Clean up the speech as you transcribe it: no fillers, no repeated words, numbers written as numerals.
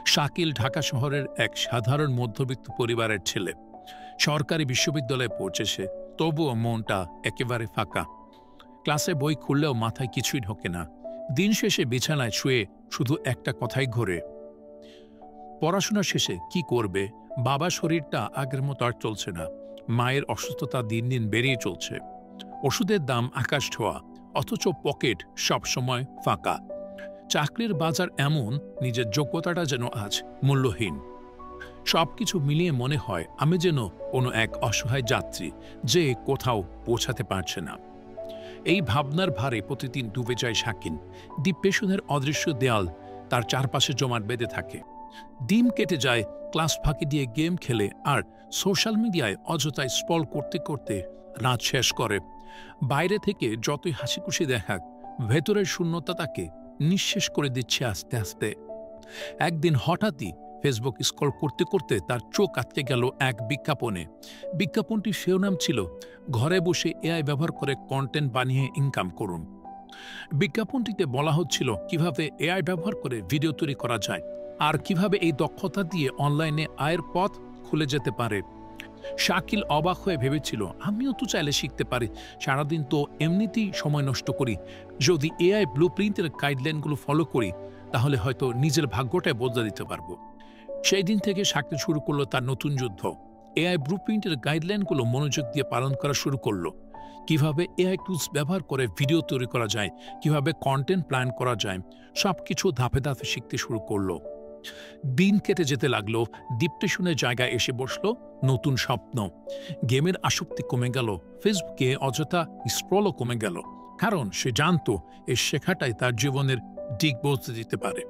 শাকিল ঢাকা শহরের এক সাধারণ মধ্যবিত্ত পরিবারের ছেলে। সরকারি বিশ্ববিদ্যালয়ে পৌঁছেছে, তবুও মনটা একেবারে ফাঁকা। ক্লাসে বই খুললেও মাথায় কিছুই ঢোকে না। দিন শেষে বিছানায় শুয়ে শুধু একটা কথাই ঘোরে, পড়াশোনা শেষে কি করবে। বাবার শরীরটা আগের মতো আর চলছে না। মায়ের অসুস্থতা দিন দিন বেড়েই চলছে। ওষুধের দাম আকাশ ছোঁয়া, অথচ পকেট সবসময় ফাঁকা। চাকরির বাজার এমন, নিজের যোগ্যতাটা যেন আজ মূল্যহীন। সবকিছু মিলিয়ে মনে হয় আমি যেন কোনো এক অসহায় যাত্রী, যে কোথাও পৌঁছাতে পারছে না। এই ভাবনার ভারে প্রতিদিন ডুবে যায় শাকিন। ডিপ্রেশনের অদৃশ্য দেয়াল তার চারপাশে জমাট বেঁধে থাকে। দিন কেটে যায় ক্লাস ফাঁকি দিয়ে গেম খেলে আর সোশ্যাল মিডিয়ায় অযথায় স্ক্রল করতে করতে রাত শেষ করে। বাইরে থেকে যতই হাসিখুশি দেখাক, ভেতরের শূন্যতা তাকে নিঃশেষ করে দিচ্ছে আস্তে আস্তে। একদিন হঠাৎই ফেসবুক স্ক্রল করতে করতে তার চোখ আটকে গেল এক বিজ্ঞাপনে। বিজ্ঞাপনটির শিরোনাম ছিল, ঘরে বসে এআই ব্যবহার করে কন্টেন্ট বানিয়ে ইনকাম করুন। বিজ্ঞাপনটিতে বলা হচ্ছিল কিভাবে এআই ব্যবহার করে ভিডিও তৈরি করা যায় আর কিভাবে এই দক্ষতা দিয়ে অনলাইনে আয়ের পথ খুলে যেতে পারে। শাকিল অবাক হয়ে ভেবেছিল, আমিও তো চাইলে শিখতে পারি। সারাদিন তো এমনিতেই সময় নষ্ট করি। যদি এআই ব্লুপ্রিন্টের গাইডলাইনগুলো ফলো করি, তাহলে হয়তো নিজের ভাগ্যটাই বদলে দিতে পারবো। সেই দিন থেকে শাকিল শুরু করলো তার নতুন যুদ্ধ। এআই ব্লুপ্রিন্টের গাইডলাইনগুলো মনোযোগ দিয়ে পালন করা শুরু করলো। কিভাবে এআই টুলস ব্যবহার করে ভিডিও তৈরি করা যায়, কিভাবে কন্টেন্ট প্ল্যান করা যায়, সবকিছু ধাপে ধাপে শিখতে শুরু করলো। দিন কেটে যেতে লাগলো। ডিপ্রেশনের জায়গায় এসে বসলো নতুন স্বপ্ন। গেমের আসক্তি কমে গেল, ফেসবুকে অযথা স্ক্রলও কমে গেল, কারণ সে জানতো এই শেখাটাই তার জীবনের দিক বদলে দিতে পারে।